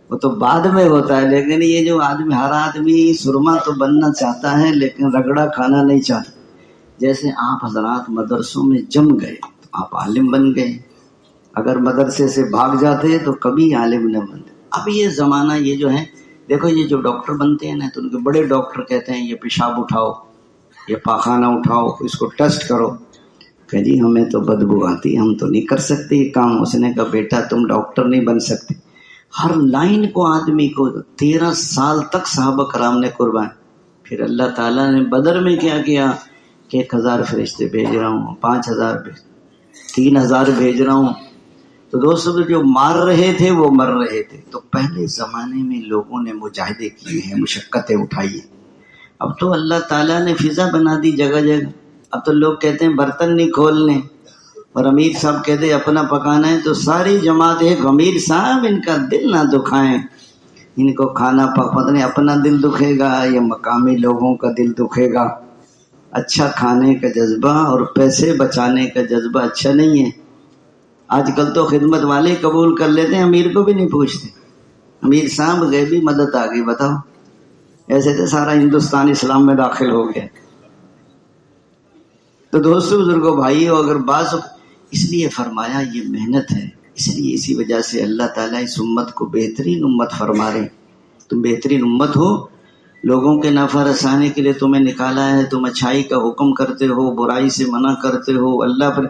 A: وہ تو بعد میں ہوتا ہے، لیکن یہ جو آدمی ہر آدمی سرما تو بننا چاہتا ہے لیکن رگڑا کھانا نہیں چاہتا۔ جیسے آپ حضرات مدرسوں میں جم گئے تو آپ عالم بن گئے، اگر مدرسے سے بھاگ جاتے تو کبھی عالم نہ بنتے۔ اب یہ زمانہ یہ جو ہے دیکھو، یہ جو ڈاکٹر بنتے ہیں نا تو ان کے بڑے ڈاکٹر کہتے ہیں یہ پیشاب اٹھاؤ، یہ پاخانہ اٹھاؤ، اس کو ٹیسٹ کرو، کہ جی ہمیں تو بدبو آتی، ہم تو نہیں کر سکتے یہ کام۔ اس نے کہا بیٹا تم ڈاکٹر نہیں بن سکتے۔ ہر لائن کو آدمی کو 13 سال تک صحابہ کرام نے قربان، پھر اللہ تعالیٰ نے بدر میں کیا کیا کہ 1000 فرشتے بھیج رہا ہوں، 5000 3000 بھیج رہا ہوں۔ تو دوستو جو مار رہے تھے وہ مر رہے تھے۔ تو پہلے زمانے میں لوگوں نے مجاہدے کیے ہیں، مشقتیں اٹھائی ہیں۔ اب تو اللہ تعالیٰ نے فضا بنا دی جگہ جگہ، اب تو لوگ کہتے ہیں برتن نہیں کھولنے، اور امیر صاحب کہتے ہیں اپنا پکانا ہے، تو ساری جماعت ایک امیر صاحب ان کا دل نہ دکھائیں، ان کو کھانا پتہ نہیں اپنا دل دکھے گا یا مقامی لوگوں کا دل دکھے گا۔ اچھا کھانے کا جذبہ اور پیسے بچانے کا جذبہ اچھا نہیں ہے۔ آج کل تو خدمت والے قبول کر لیتے ہیں، امیر کو بھی نہیں پوچھتے، امیر صاحب گئے بھی مدد آ گئی، بتاؤ، ایسے تو سارا ہندوستان اسلام میں داخل ہو گیا۔ تو دوستو بزرگوں بھائیو، اگر بعض اس لیے فرمایا یہ محنت ہے، اس لیے اسی وجہ سے اللہ تعالیٰ اس امت کو بہترین امت فرما رہے، تم بہترین امت ہو، لوگوں کے نفع رسانے کے لیے تمہیں نکالا ہے، تم اچھائی کا حکم کرتے ہو، برائی سے منع کرتے ہو۔ اللہ پر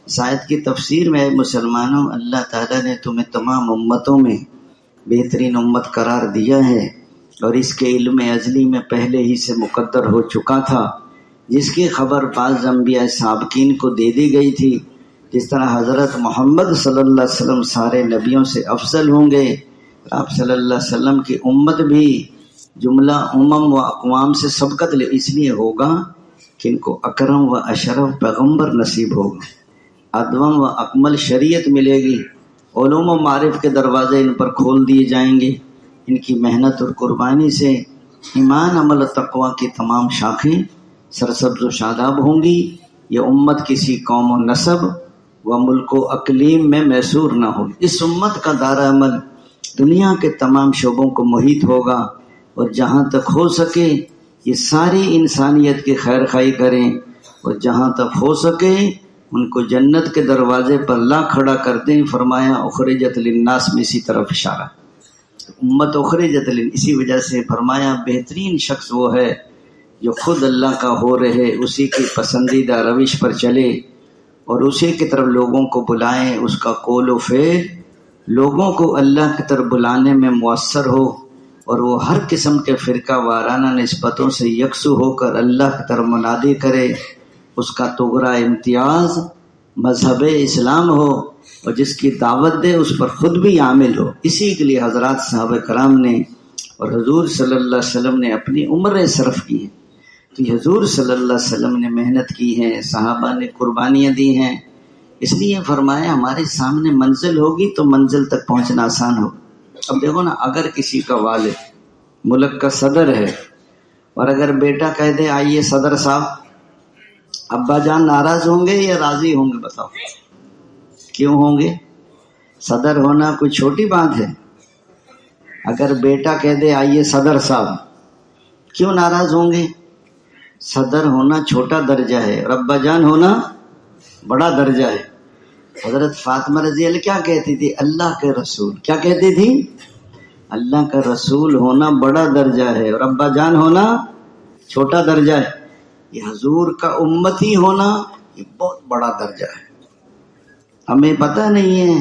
A: اس آیت کی تفسیر میں مسلمانوں، اللہ تعالیٰ نے تمہیں تمام امتوں میں بہترین امت قرار دیا ہے، اور اس کے علم ازلی میں پہلے ہی سے مقدر ہو چکا تھا، جس کی خبر بعض انبیاء سابقین کو دے دی گئی تھی۔ جس طرح حضرت محمد صلی اللہ علیہ وسلم سارے نبیوں سے افضل ہوں گے، آپ صلی اللہ علیہ وسلم کی امت بھی جملہ امم و اقوام سے سبقت اس لیے ہوگا کہ ان کو اکرم و اشرف پیغمبر نصیب ہوگا، ادوم و اکمل شریعت ملے گی، علوم و معارف کے دروازے ان پر کھول دیے جائیں گے۔ ان کی محنت اور قربانی سے ایمان، عمل و تقوی کی تمام شاخیں سرسبز و شاداب ہوں گی۔ یہ امت کسی قوم و نسب و ملک و اقلیم میں میسور نہ ہوگی۔ اس امت کا دائرہ عمل دنیا کے تمام شعبوں کو محیط ہوگا، اور جہاں تک ہو سکے یہ ساری انسانیت کی خیر خواہی کریں، اور جہاں تک ہو سکے ان کو جنت کے دروازے پر لا کھڑا کر دیں۔ فرمایا اخرجت للناس میں اسی طرف اشارہ، امت اخرجت للناس، اسی وجہ سے فرمایا بہترین شخص وہ ہے جو خود اللہ کا ہو رہے، اسی کی پسندیدہ روش پر چلے اور اسی کی طرف لوگوں کو بلائیں، اس کا قول و فعل لوگوں کو اللہ کی طرف بلانے میں مؤثر ہو، اور وہ ہر قسم کے فرقہ وارانہ نسبتوں سے یکسو ہو کر اللہ کی طرف منادی کرے، اس کا تغرا امتیاز مذہب اسلام ہو، اور جس کی دعوت دے اس پر خود بھی عامل ہو۔ اسی کے لیے حضرات صحابہ کرام نے اور حضور صلی اللہ علیہ وسلم نے اپنی عمریں صرف کی ہیں، تو حضور صلی اللہ علیہ وسلم نے محنت کی ہے، صحابہ نے قربانیاں دی ہیں، اس لیے فرمایا ہمارے سامنے منزل ہوگی تو منزل تک پہنچنا آسان ہو۔ اب دیکھو نا، اگر کسی کا والد ملک کا صدر ہے، اور اگر بیٹا کہہ دے آئیے صدر صاحب، ابا جان ناراض ہوں گے یا راضی ہوں گے؟ بتاؤ کیوں ہوں گے؟ صدر ہونا کوئی چھوٹی بات ہے؟ اگر بیٹا کہہ دے آئیے صدر صاحب، کیوں ناراض ہوں گے؟ صدر ہونا چھوٹا درجہ ہے، اور ابا جان ہونا بڑا درجہ ہے۔ حضرت فاطمہ رضی اللہ کیا کہتی تھی؟ اللہ کے رسول، کیا کہتی تھی؟ اللہ کا رسول ہونا بڑا درجہ ہے، اور ابا جان ہونا چھوٹا درجہ ہے۔ یہ حضور کا امتی ہونا یہ بہت بڑا درجہ ہے۔ ہمیں پتہ نہیں ہے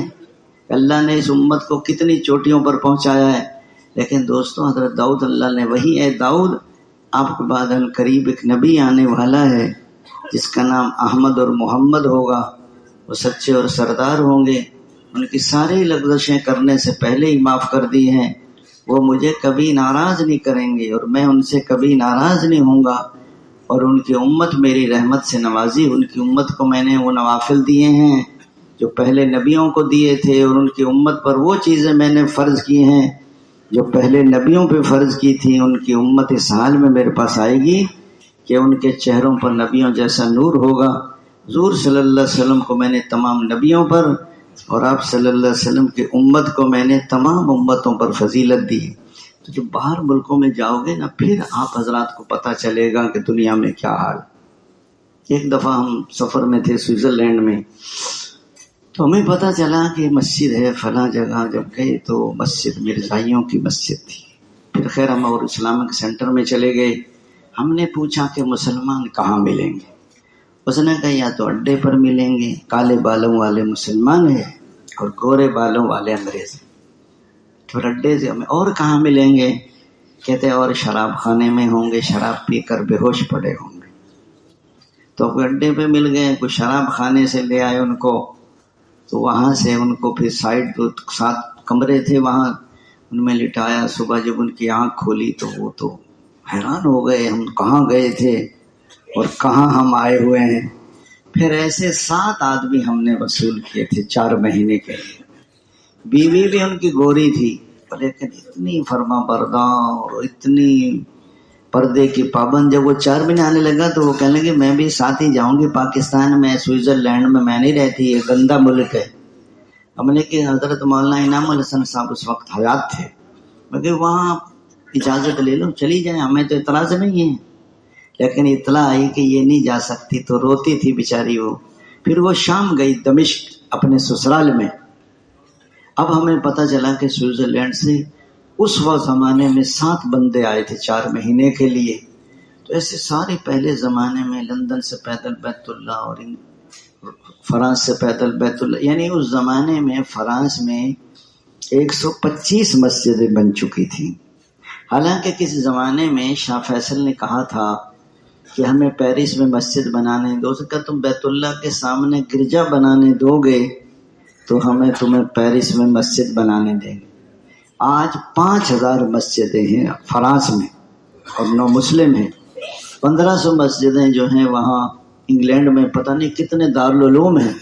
A: اللہ نے اس امت کو کتنی چوٹیوں پر پہنچایا ہے، لیکن دوستوں حضرت داؤد اللہ نے وہی ہے، داؤد آپ کے بعد قریب ایک نبی آنے والا ہے جس کا نام احمد اور محمد ہوگا، وہ سچے اور سردار ہوں گے، ان کی ساری لغزشیں کرنے سے پہلے ہی معاف کر دی ہیں، وہ مجھے کبھی ناراض نہیں کریں گے اور میں ان سے کبھی ناراض نہیں ہوں گا، اور ان کی امت میری رحمت سے نوازی، ان کی امت کو میں نے وہ نوافل دیے ہیں جو پہلے نبیوں کو دیے تھے، اور ان کی امت پر وہ چیزیں میں نے فرض کی ہیں جو پہلے نبیوں پہ فرض کی تھی۔ ان کی امت اس حال میں میرے پاس آئے گی کہ ان کے چہروں پر نبیوں جیسا نور ہوگا۔ حضور صلی اللہ علیہ وسلم کو میں نے تمام نبیوں پر، اور آپ صلی اللہ علیہ وسلم کی امت کو میں نے تمام امتوں پر فضیلت دی۔ تو جب باہر ملکوں میں جاؤ گے نا، پھر آپ حضرات کو پتہ چلے گا کہ دنیا میں کیا حال۔ ایک دفعہ ہم سفر میں تھے سوئٹزرلینڈ میں، تو ہمیں پتہ چلا کہ مسجد ہے فلاں جگہ، جب گئے تو مسجد مرزائیوں کی مسجد تھی۔ پھر خیر ہم اور اسلامک سینٹر میں چلے گئے، ہم نے پوچھا کہ مسلمان کہاں ملیں گے؟ اس نے کہا یا تو اڈے پر ملیں گے، کالے بالوں والے مسلمان ہیں اور گورے بالوں والے انگریز ہیں۔ پھر اڈے سے ہمیں اور کہاں ملیں گے؟ کہتے اور شراب خانے میں ہوں گے، شراب پی کر بے ہوش پڑے ہوں گے۔ تو کوئی اڈے پہ مل گئے، کوئی شراب خانے سے لے آئے ان کو، تو وہاں سے ان کو پھر سائڈ 7 کمرے تھے وہاں، ان میں لٹایا۔ صبح جب ان کی آنکھ کھولی تو وہ تو حیران ہو گئے، ہم کہاں گئے تھے؟ اور کہاں ہم آئے ہوئے ہیں. پھر ایسے 7 آدمی ہم نے وصول کیے تھے 4 مہینے کے لیے. بیوی بھی ان کی گوری تھی لیکن اتنی فرما بردار اور اتنی پردے کی پابند. جب وہ 4 مہینے آنے لگا تو وہ کہنے لگے میں بھی ساتھ ہی جاؤں گی پاکستان میں, سوئٹزرلینڈ میں نہیں رہتی, یہ گندا ملک ہے. ہم نے کہ حضرت مولانا انعام الحسن صاحب اس وقت حیات تھے, میں کہ وہاں اجازت لے لو چلی جائیں, ہمیں تو اعتراض نہیں ہے. لیکن اطلاع آئی کہ یہ نہیں جا سکتی تو روتی تھی بیچاری وہ. پھر وہ شام گئی دمشق اپنے سسرال میں. اب ہمیں پتہ چلا کہ سوئٹزرلینڈ سے اس وقت زمانے میں 7 بندے آئے تھے 4 مہینے کے لیے. تو ایسے سارے پہلے زمانے میں لندن سے پیدل بیت اللہ اور فرانس سے پیدل بیت اللہ, یعنی اس زمانے میں فرانس میں 125 مسجدیں بن چکی تھیں. حالانکہ کسی زمانے میں شاہ فیصل نے کہا تھا کہ ہمیں پیرس میں مسجد بنانے دو. اس کا تم بیت اللہ کے سامنے گرجا بنانے دو گے تو ہمیں تمہیں پیرس میں مسجد بنانے دیں گے. آج 5000 مسجدیں ہیں فرانس میں اور 9 مسلم ہیں. 1500 مسجدیں جو ہیں وہاں انگلینڈ میں, پتہ نہیں کتنے دارالعلوم ہیں.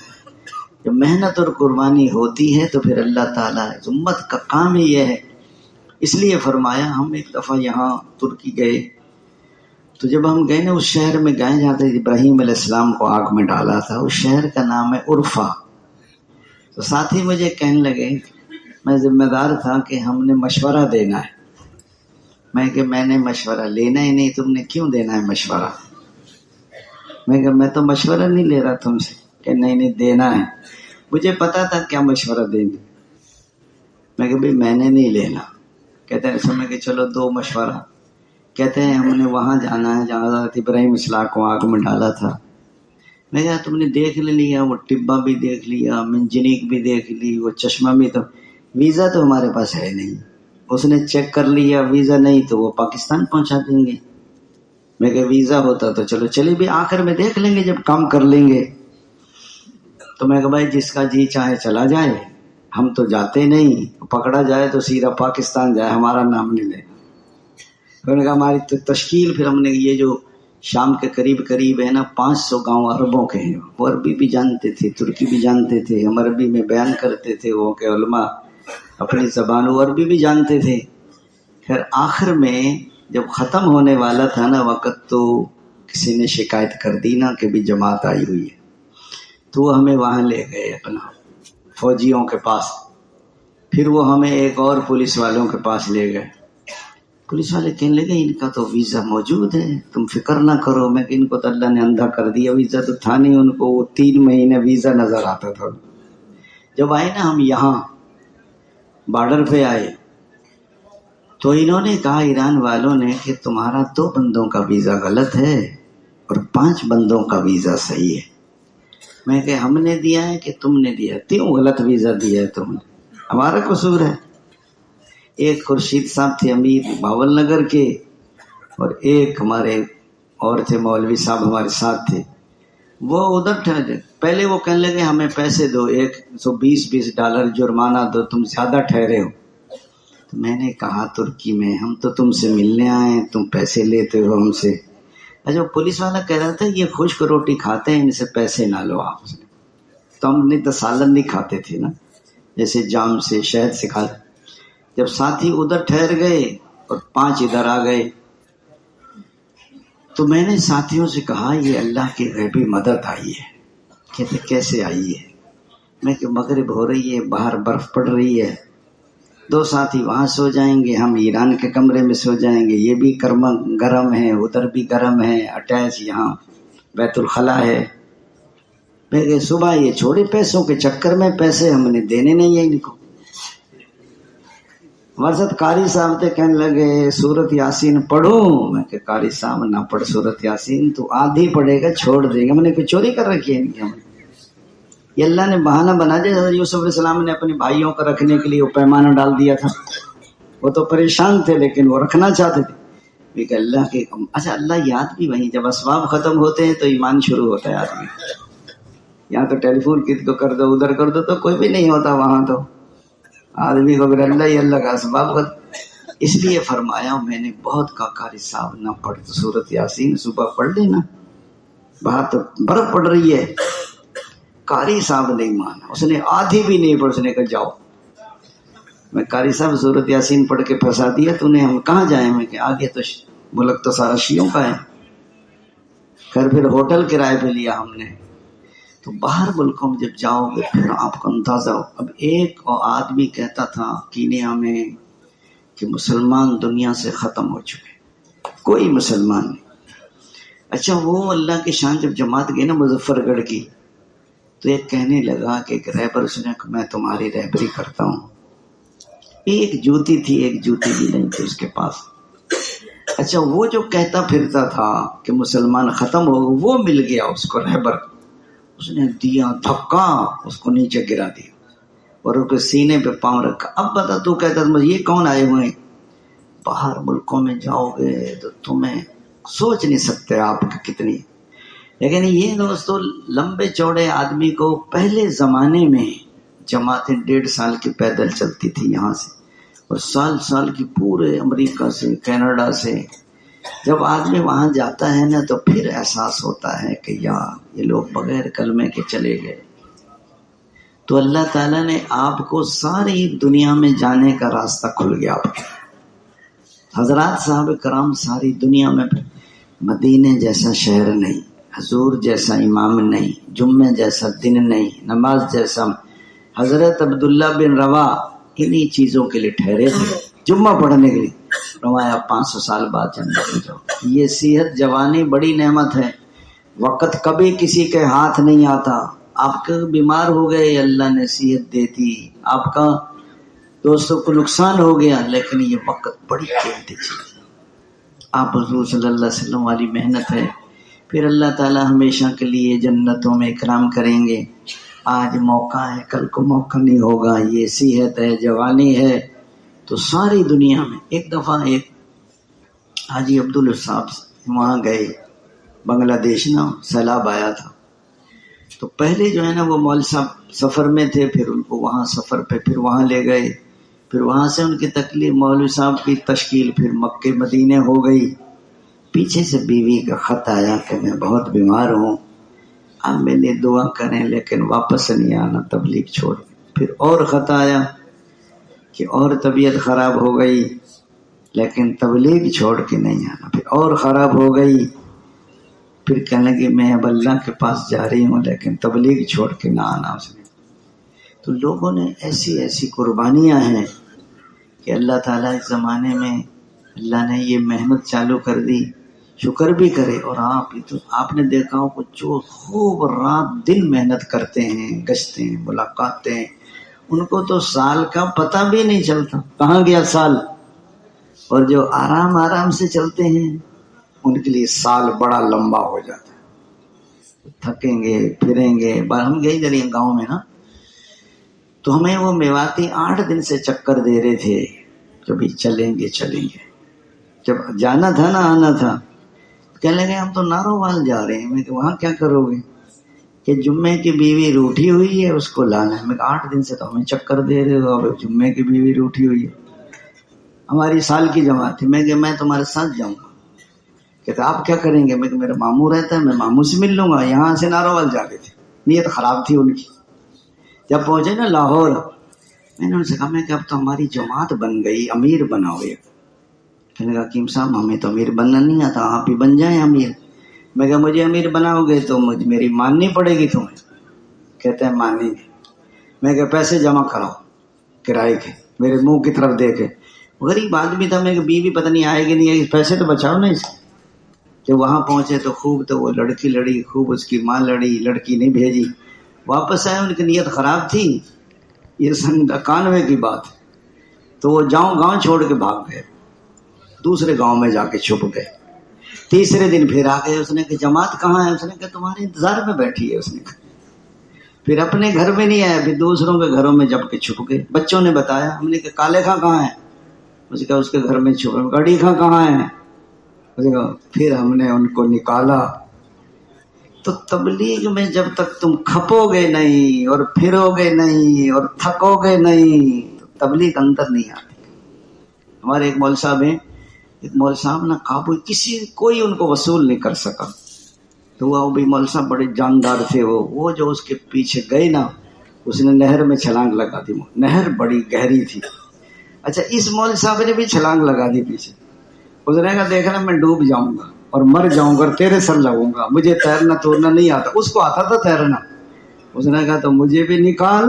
A: جب محنت اور قربانی ہوتی ہے تو پھر اللہ تعالیٰ امت کا کام ہی یہ ہے. اس لیے فرمایا, ہم ایک دفعہ یہاں ترکی گئے تو جب ہم گئے نا اس شہر میں گئے جہاں تک ابراہیم علیہ السلام کو آگ میں ڈالا تھا, اس شہر کا نام ہے عرفہ. تو ساتھی مجھے کہنے لگے, میں ذمہ دار تھا کہ ہم نے مشورہ دینا ہے. میں کہ میں نے مشورہ لینا ہی نہیں, تم نے کیوں دینا ہے مشورہ؟ میں کہ میں تو مشورہ نہیں لے رہا تم سے. کہ نہیں دینا ہے. مجھے پتا تھا کیا مشورہ دیں گے. میں کہ بھائی میں نے نہیں لینا. کہتے ہیں سمجھ کہ چلو 2 مشورہ. کہتے ہیں ہم نے وہاں جانا ہے جہاں حضرت ابراہیم السلام کو آگ میں ڈالا تھا. میں کہا تم نے دیکھ لیا, وہ ٹبا بھی دیکھ لیا, منجنیک بھی دیکھ لی, وہ چشمہ بھی, تو ویزا تو ہمارے پاس ہے نہیں. اس نے چیک کر لیا ویزا نہیں تو وہ پاکستان پہنچا دیں گے. میں کہ ویزا ہوتا تو چلو چلیے بھی آخر میں دیکھ لیں گے جب کام کر لیں گے. تو میں کہ بھائی جس کا جی چاہے چلا جائے, ہم تو جاتے نہیں, پکڑا جائے تو سیدھا پاکستان جائے, ہمارا نام نہیں لے. انہوں نے کہا ہماری تشکیل, پھر ہم نے یہ جو شام کے قریب ہے نا 500 گاؤں عربوں کے ہیں, وہ عربی بھی جانتے تھے, ترکی بھی جانتے تھے, ہم عربی میں بیان کرتے تھے, وہ کہ علماء اپنی زبان وہ عربی بھی جانتے تھے. پھر آخر میں جب ختم ہونے والا تھا نا وقت, تو کسی نے شکایت کر دی نا کہ بھی جماعت آئی ہوئی ہے, تو وہ ہمیں وہاں لے گئے اپنا فوجیوں کے پاس. پھر وہ ہمیں ایک اور پولیس والوں کے پاس لے گئے. پولیس والے کہنے لگے ان کا تو ویزا موجود ہے, تم فکر نہ کرو. میں کہ ان کو تو اللہ نے اندھا کر دیا, ویزا تو تھا نہیں ان کو. وہ 3 مہینے ویزا نظر آتا تھا. جب آئے نا ہم یہاں بارڈر پہ آئے تو انہوں نے کہا, ایران والوں نے, کہ تمہارا 2 بندوں کا ویزا غلط ہے اور 5 بندوں کا ویزا صحیح ہے. میں کہ ہم نے دیا ہے کہ تم نے دیا؟ کیوں غلط ویزا دیا ہے تم نے, ہمارا قصور ہے. ایک خورشید صاحب تھے امیر باول نگر کے, اور ایک ہمارے اور تھے مولوی صاحب ہمارے ساتھ تھے. وہ ادھر ٹھہرے. پہلے وہ کہنے لگے ہمیں پیسے دو, $120 جرمانہ دو, تم زیادہ ٹھہرے ہو. تو میں نے کہا ترکی میں ہم تو تم سے ملنے آئے, تم پیسے لیتے ہو ہم سے. اچھا پولیس والا کہہ رہا تھا یہ خشک روٹی کھاتے ہیں, ان سے پیسے نہ لو آپ. تو ہم نے تو سالن نہیں کھاتے تھے نا, جیسے جام سے شہد سے کھاتے. جب ساتھی ادھر ٹھہر گئے اور 5 ادھر آ گئے, تو میں نے ساتھیوں سے کہا یہ اللہ کی غیبی مدد آئی ہے. کہتے کیسے آئی ہے؟ میں کہ مغرب ہو رہی ہے, باہر برف پڑ رہی ہے, 2 ساتھی وہاں سو جائیں گے, ہم ایران کے کمرے میں سو جائیں گے. یہ بھی گرم ہے, ادھر بھی گرم ہے, اٹیچ یہاں بیت الخلا ہے. میں کہ صبح یہ چھوڑے پیسوں کے چکر میں, پیسے ہم نے دینے نہیں ہیں ان کو. ہمارے ساتھ قاری صاحب تھے, کہنے لگے سورت یاسین پڑھوں. میں کہ قاری صاحب نہ پڑھ سورت یاسین, تو آدھی پڑھے گا چھوڑ دے گا. میں نے کوئی چوری کر رکھی ہے ان کی؟ ہم یہ اللہ نے بہانہ بنا دیا. حضرت یوسف علیہ السلام نے اپنے بھائیوں کو رکھنے کے لیے وہ پیمانہ ڈال دیا تھا. وہ تو پریشان تھے لیکن وہ رکھنا چاہتے تھے. کہ اللہ کے اچھا اللہ یاد بھی وہیں, جب اسباب ختم ہوتے ہیں تو ایمان شروع ہوتا ہے آدمی. یہاں تو ٹیلی فون کس کو کر دو, ادھر کر دو, تو کوئی بھی نہیں ہوتا وہاں. تو آدمی کو اللہ ہی اللہ کا اسباب ختم. اس لیے فرمایا میں نے بہت کہا قاری صاحب نہ پڑھ تو سورت یاسین, صبح پڑھ لینا. باہر تو برف پڑ رہی ہے. قاری صاحب نہیں مانا, اس نے آدھی بھی نہیں پڑھ, اس نے کہا جاؤ. میں قاری صاحب سورۃ یاسین پڑھ کے پھنسا دیا تو نے, ہم کہاں جائیں؟ میں کہ آگے تو ملک تو سارا شیعوں کا ہے. پھر ہوٹل کرائے پہ لیا ہم نے. تو باہر ملکوں میں جب جاؤ گے پھر آپ کو اندازہ ہو. اب ایک آدمی کہتا تھا کینیا میں کہ مسلمان دنیا سے ختم ہو چکے, کوئی مسلمان نہیں. اچھا وہ اللہ کی شان جب جماعت گئی نا مظفر گڑھ کی, تو ایک کہنے لگا کہ ایک رہبر, اس نے کہا میں تمہاری رہبری کرتا ہوں. ایک جوتی تھی, ایک جوتی بھی نہیں تھی اس کے پاس. اچھا وہ جو کہتا پھرتا تھا کہ مسلمان ختم ہو, وہ مل گیا اس کو رہبر. اس نے دیا دھکا, اس کو نیچے گرا دیا اور اس کے سینے پہ پاؤں رکھا. اب بتا تو کہتا یہ کون آئے ہوئے؟ باہر ملکوں میں جاؤ گے تو تمہیں سوچ نہیں سکتے آپ کی کتنی. لیکن یہ دوستو لمبے چوڑے آدمی کو پہلے زمانے میں جماعتیں 1.5 سال کی پیدل چلتی تھی یہاں سے, اور سال کی پورے امریکہ سے کینیڈا سے. جب آدمی وہاں جاتا ہے نا تو پھر احساس ہوتا ہے کہ یار یہ لوگ بغیر کلمے کے چلے گئے. تو اللہ تعالیٰ نے آپ کو ساری دنیا میں جانے کا راستہ کھل گیا آپ کے. حضرات صاحب کرام ساری دنیا میں, مدینے جیسا شہر نہیں, حضور جیسا امام نہیں, جمعہ جیسا دن نہیں, نماز جیسا. حضرت عبداللہ بن روا انہی چیزوں کے لیے ٹھہرے تھے, جمعہ پڑھنے کے لیے. فرمایا 500 سال بعد جنت میں جاؤ. یہ صحت جوانی بڑی نعمت ہے, وقت کبھی کسی کے ہاتھ نہیں آتا. آپ کا بیمار ہو گئے, اللہ نے صحت دے دی. آپ کا دوستوں کو نقصان ہو گیا, لیکن یہ وقت بڑی قیمتی چیز ہے. آپ حضور صلی اللہ علیہ وسلم والی محنت ہے. پھر اللہ تعالیٰ ہمیشہ کے لیے جنتوں میں اکرام کریں گے. آج موقع ہے, کل کو موقع نہیں ہوگا. یہ صحت ہے, جوانی ہے, تو ساری دنیا میں. ایک دفعہ ایک حاجی عبداللہ صاحب وہاں گئے, بنگلہ دیش نا سیلاب آیا تھا. تو پہلے جو ہے نا وہ مول صاحب سفر میں تھے, پھر ان کو وہاں سفر پہ پھر وہاں لے گئے. پھر وہاں سے ان کی تکلیف, مولوی صاحب کی تشکیل پھر مکے مدینے ہو گئی. پیچھے سے بیوی کا خط آیا کہ میں بہت بیمار ہوں, اب میں نے دعا کریں لیکن واپس نہیں آنا تبلیغ چھوڑ. پھر اور خط آیا کہ اور طبیعت خراب ہو گئی لیکن تبلیغ چھوڑ کے نہیں آنا. پھر اور خراب ہو گئی, پھر کہنے لگے میں اب اللہ کے پاس جا رہی ہوں لیکن تبلیغ چھوڑ کے نہ آنا. اس نے تو لوگوں نے ایسی قربانیاں ہیں کہ اللہ تعالیٰ اس زمانے میں اللہ نے یہ محنت چالو کر دی, شکر بھی کرے. اور آپ نے دیکھا ہو جو خوب رات دن محنت کرتے ہیں, گشتے ہیں, ملاقاتیں, ان کو تو سال کا پتہ بھی نہیں چلتا کہاں گیا سال. اور جو آرام سے چلتے ہیں ان کے لیے سال بڑا لمبا ہو جاتا ہے. تھکیں گے, پھریں گے. ہم گئے ادھر گاؤں میں نا, تو ہمیں وہ میواتی 8 دن سے چکر دے رہے تھے کہ بھائی چلیں گے. جب جانا تھا نا, آنا تھا, کہنے لگے ہم تو نارووال جا رہے ہیں. میں کہ وہاں کیا کرو گے؟ کہ جمعے کی بیوی روٹھی ہوئی ہے اس کو لانا ہے. میں کہ 8 دن سے تو ہمیں چکر دے رہے ہو, اب جمعے کی بیوی روٹھی ہوئی ہے. ہماری سال کی جماعت تھی. میں کہ میں تمہارے ساتھ جاؤں گا. کہتے آپ کیا کریں گے؟ میں کہ میرا ماموں رہتا ہے, میں ماموں سے مل لوں گا. یہاں سے نارووال جا رہے تھے, نیت خراب تھی ان کی. جب پہنچے نا لاہور, میں نے ان سے کہا میں کہ اب تو ہماری جماعت بن گئی, امیر بناؤ. کہنے لگا حکیم صاحب ہمیں تو امیر بننا نہیں آتا, آپ ہی بن جائیں امیر. میں کہ مجھے امیر بناؤ گے تو میری ماننی پڑے گی تمہیں. کہتے ہیں ماننی نہیں. میں کہ پیسے جمع کراؤ کرائے کے, میرے منہ کی طرف دیکھے. غریب آدمی تھا, میں کہ بیوی پتہ نہیں آئے گی نہیں آئے گی, پیسے تو بچاؤ نا اس کے. جب وہاں پہنچے تو خوب تو وہ لڑکی لڑی, خوب اس کی ماں لڑی, لڑکی نہیں بھیجی. واپس آئے, ان کی نیت خراب تھی. یہ سن 91 کی بات. تو وہ گاؤں چھوڑ کے بھاگ گئے, دوسرے گاؤں میں جا کے چھپ گئے. تیسرے دن پھر آ گئے. اس نے کہ جماعت کہاں ہے؟ اس نے کہا تمہارے انتظار میں بیٹھی ہے. اس نے کہا پھر اپنے گھر میں نہیں آیا, پھر دوسروں کے گھروں میں جب کے چھپ گئے. بچوں نے بتایا, ہم نے کہا کالے خاں کہاں ہے؟ اس نے کہا اس کے گھر میں چھپے. گڑی خاں کہاں ہے؟ اس نے کہا پھر ہم نے ان کو نکالا. تو تبلیغ میں جب تک تم کھپو گے نہیں اور پھرو گے نہیں اور تھکو گے نہیں تو تبلیغ اندر نہیں آتی. ہمارے ایک مول صاحب ہیں, ایک مول صاحب نا کوئی ان کو وصول نہیں کر سکا. تو وہ بھی مول صاحب بڑے جاندار تھے، وہ جو اس کے پیچھے گئے نا، اس نے نہر میں چھلانگ لگا دی، نہر بڑی گہری تھی۔ اچھا اس مول صاحب نے بھی چھلانگ لگا دی پیچھے، اس نے کہا دیکھنا میں ڈوب جاؤں گا اور مر جاؤں گا اور تیرے سر لگوں گا، مجھے تیرنا تورنا نہیں آتا، اس کو آتا تھا تیرنا۔ اس نے کہا تو مجھے بھی نکال،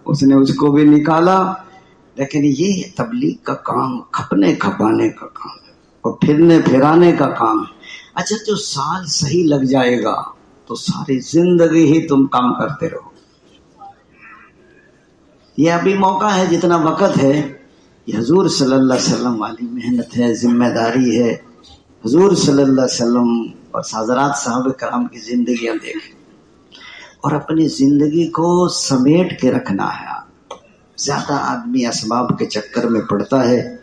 A: اس نے اس کو بھی نکالا۔ لیکن یہ تبلیغ کا کام کھپنے کھپانے کا کام ہے اور پھرنے پھرانے کا کام ہے۔ اچھا جو سال صحیح لگ جائے گا تو ساری زندگی ہی تم کام کرتے رہو۔ یہ ابھی موقع ہے، جتنا وقت ہے، یہ حضور صلی اللہ علیہ وسلم والی محنت ہے، ذمہ داری ہے۔ حضور صلی اللہ علیہ وسلم اور حضرات صحابہ کرام کی زندگیاں دیکھیں اور اپنی زندگی کو سمیٹ کے رکھنا ہے۔ زیادہ آدمی اسباب کے چکر میں پڑتا ہے۔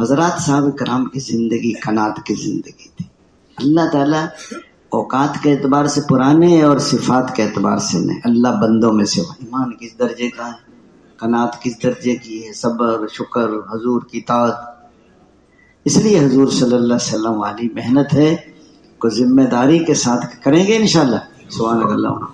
A: حضرات صحابہ کرام کی زندگی قناعت کی زندگی تھی۔ اللہ تعالیٰ اوقات کے اعتبار سے پرانے اور صفات کے اعتبار سے نہیں، اللہ بندوں میں سے ایمان کس درجے کا ہے، قناعت کس درجے کی ہے، صبر شکر حضور کی طاعت۔ اس لیے حضور صلی اللہ علیہ وسلم والی محنت ہے کو ذمہ داری کے ساتھ کریں گے انشاءاللہ۔ سبحان اللہ۔